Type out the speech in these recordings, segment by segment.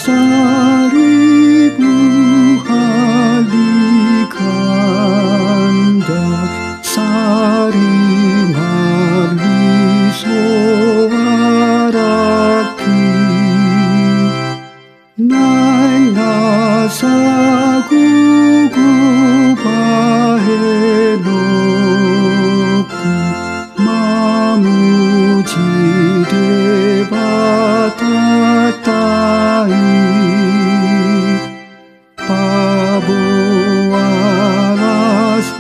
Seribu kali ganda saringan suaraki nai nasa gugu baheloku mamuji debatatai pabualas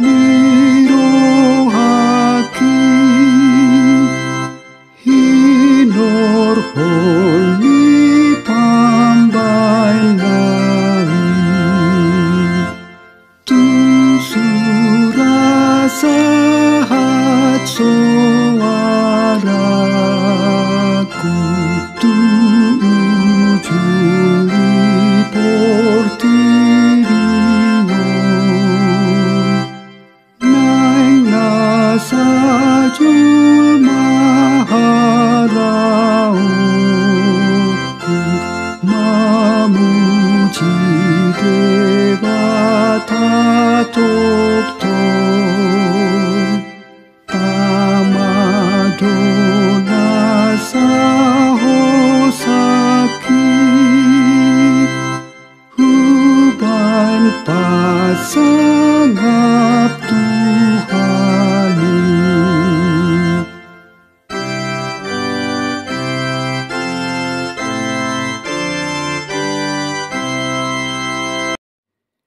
nirohaki hinor holi pambay nai tu surasahat suaraku tu ujuli portirio nai nasa jul maharauku mamuji debata tokton tamadona sahosaki huban pasangap Tuhani.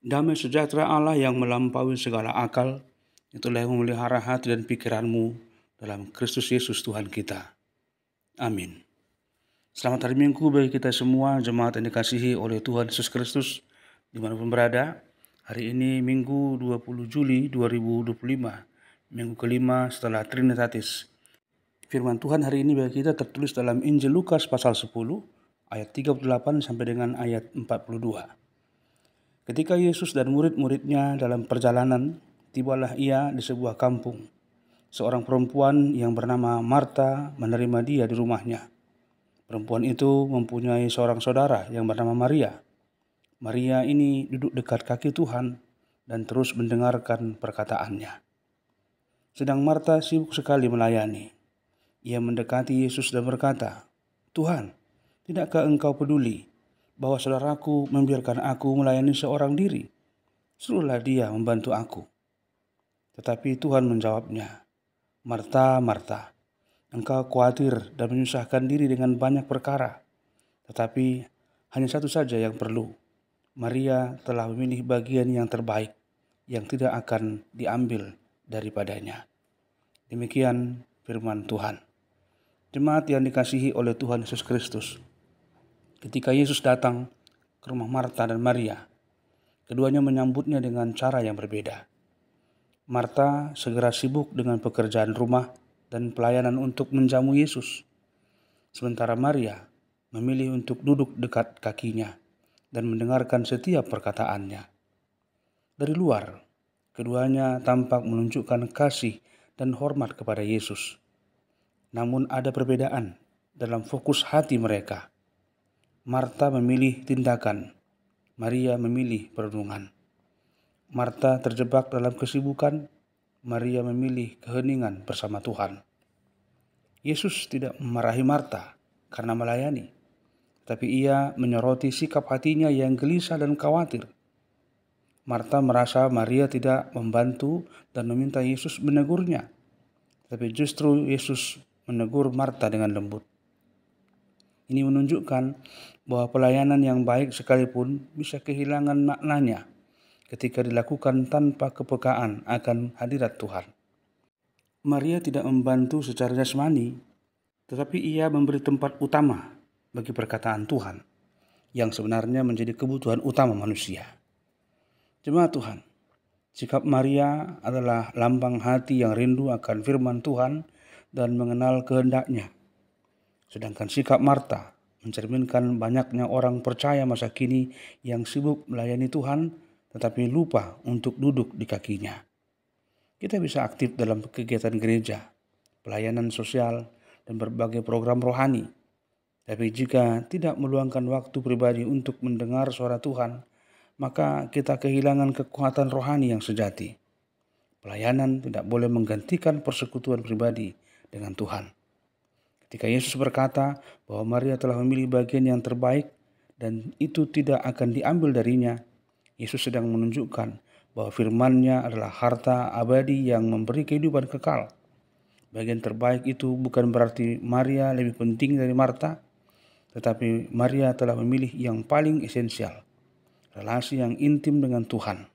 Damai sejahtera Allah yang melampaui segala akal, itulah yang memelihara hati dan pikiranmu dalam Kristus Yesus Tuhan kita. Amin. Selamat hari Minggu bagi kita semua, jemaat yang dikasihi oleh Tuhan Yesus Kristus, dimanapun berada. Hari ini Minggu 20 Juli 2025, Minggu kelima setelah Trinitatis. Firman Tuhan hari ini bagi kita tertulis dalam Injil Lukas pasal 10, ayat 38 sampai dengan ayat 42. Ketika Yesus dan murid-muridnya dalam perjalanan, tibalah ia di sebuah kampung. Seorang perempuan yang bernama Marta menerima dia di rumahnya. Perempuan itu mempunyai seorang saudara yang bernama Maria. Maria ini duduk dekat kaki Tuhan dan terus mendengarkan perkataannya. Sedang Marta sibuk sekali melayani. Ia mendekati Yesus dan berkata, "Tuhan, tidakkah engkau peduli bahwa saudaraku membiarkan aku melayani seorang diri? Suruhlah dia membantu aku." Tetapi Tuhan menjawabnya, "Marta, Marta, engkau khawatir dan menyusahkan diri dengan banyak perkara. Tetapi hanya satu saja yang perlu. Maria telah memilih bagian yang terbaik, yang tidak akan diambil daripadanya." Demikian firman Tuhan. Jemaat yang dikasihi oleh Tuhan Yesus Kristus, ketika Yesus datang ke rumah Marta dan Maria, keduanya menyambutnya dengan cara yang berbeda. Marta segera sibuk dengan pekerjaan rumah dan pelayanan untuk menjamu Yesus. Sementara Maria memilih untuk duduk dekat kakinya dan mendengarkan setiap perkataannya. Dari luar, keduanya tampak menunjukkan kasih dan hormat kepada Yesus. Namun ada perbedaan dalam fokus hati mereka. Marta memilih tindakan, Maria memilih perenungan. Marta terjebak dalam kesibukan, Maria memilih keheningan bersama Tuhan. Yesus tidak memarahi Marta karena melayani, tapi ia menyoroti sikap hatinya yang gelisah dan khawatir. Marta merasa Maria tidak membantu dan meminta Yesus menegurnya, tapi justru Yesus menegur Marta dengan lembut. Ini menunjukkan bahwa pelayanan yang baik sekalipun bisa kehilangan maknanya ketika dilakukan tanpa kepekaan akan hadirat Tuhan. Maria tidak membantu secara jasmani, tetapi ia memberi tempat utama bagi perkataan Tuhan yang sebenarnya menjadi kebutuhan utama manusia. Jemaat Tuhan, sikap Maria adalah lambang hati yang rindu akan firman Tuhan dan mengenal kehendak-Nya. Sedangkan sikap Marta mencerminkan banyaknya orang percaya masa kini yang sibuk melayani Tuhan tetapi lupa untuk duduk di kaki-Nya. Kita bisa aktif dalam kegiatan gereja, pelayanan sosial, dan berbagai program rohani. Tapi jika tidak meluangkan waktu pribadi untuk mendengar suara Tuhan, maka kita kehilangan kekuatan rohani yang sejati. Pelayanan tidak boleh menggantikan persekutuan pribadi dengan Tuhan. Ketika Yesus berkata bahwa Maria telah memilih bagian yang terbaik dan itu tidak akan diambil darinya, Yesus sedang menunjukkan bahwa firman-Nya adalah harta abadi yang memberi kehidupan kekal. Bagian terbaik itu bukan berarti Maria lebih penting dari Marta, tetapi Maria telah memilih yang paling esensial, relasi yang intim dengan Tuhan.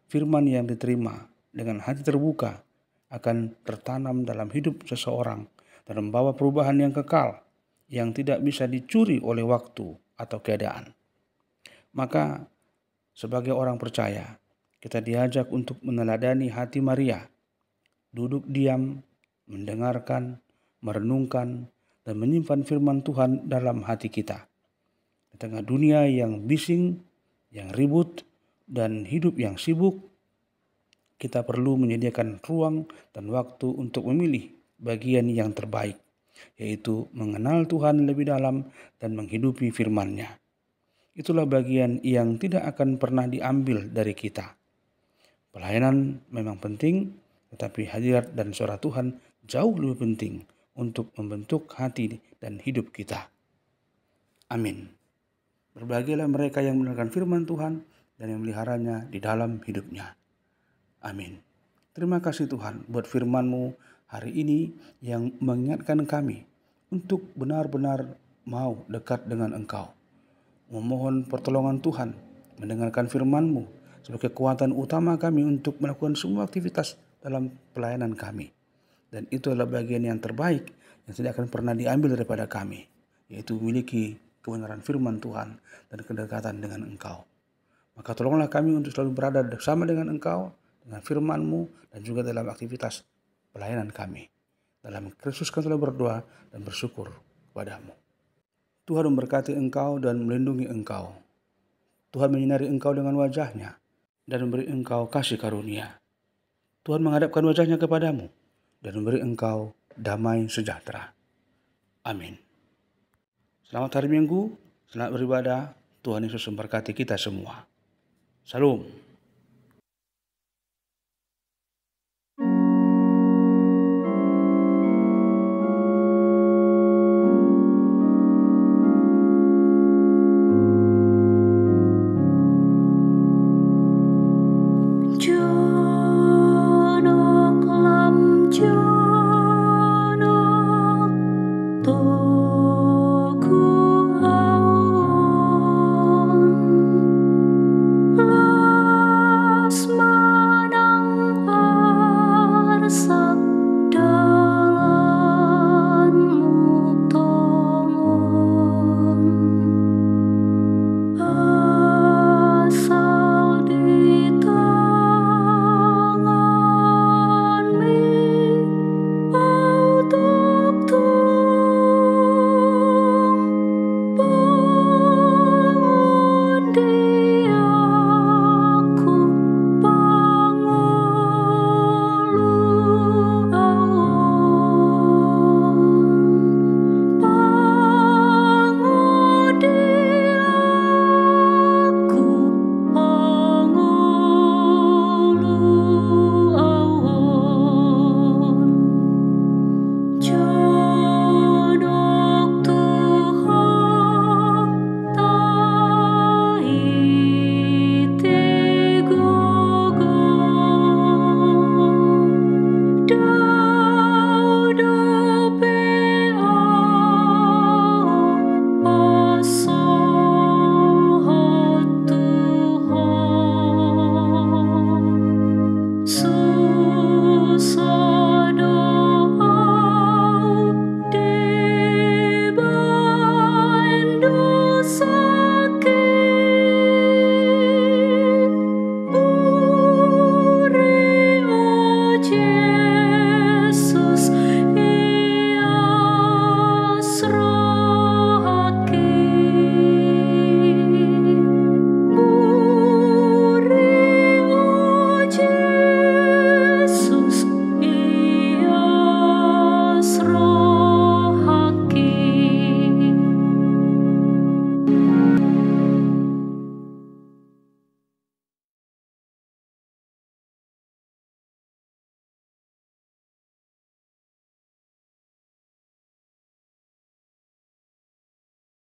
Firman yang diterima dengan hati terbuka akan tertanam dalam hidup seseorang dan membawa perubahan yang kekal yang tidak bisa dicuri oleh waktu atau keadaan. Maka sebagai orang percaya, kita diajak untuk meneladani hati Maria, duduk diam, mendengarkan, merenungkan, dan menyimpan firman Tuhan dalam hati kita. Di tengah dunia yang bising, yang ribut, dan hidup yang sibuk, kita perlu menyediakan ruang dan waktu untuk memilih bagian yang terbaik, yaitu mengenal Tuhan lebih dalam dan menghidupi firman-Nya. Itulah bagian yang tidak akan pernah diambil dari kita. Pelayanan memang penting, tetapi hadirat dan suara Tuhan jauh lebih penting untuk membentuk hati dan hidup kita. Amin. Berbahagialah mereka yang mendengarkan firman Tuhan dan yang meliharanya di dalam hidupnya. Amin. Terima kasih Tuhan buat firman-Mu hari ini yang mengingatkan kami untuk benar-benar mau dekat dengan Engkau. Memohon pertolongan Tuhan, mendengarkan firman-Mu sebagai kekuatan utama kami untuk melakukan semua aktivitas dalam pelayanan kami. Dan itu adalah bagian yang terbaik yang tidak akan pernah diambil daripada kami, yaitu memiliki kebenaran firman Tuhan dan kedekatan dengan Engkau. Maka tolonglah kami untuk selalu berada bersama dengan Engkau, dengan firman-Mu, dan juga dalam aktivitas pelayanan kami. Dalam Kristus kami selalu berdoa dan bersyukur kepada-Mu. Tuhan memberkati engkau dan melindungi engkau. Tuhan menyinari engkau dengan wajah-Nya dan memberi engkau kasih karunia. Tuhan menghadapkan wajah-Nya kepadamu dan memberi engkau damai sejahtera. Amin. Selamat hari Minggu, selamat beribadah. Tuhan Yesus memberkati kita semua. Salam.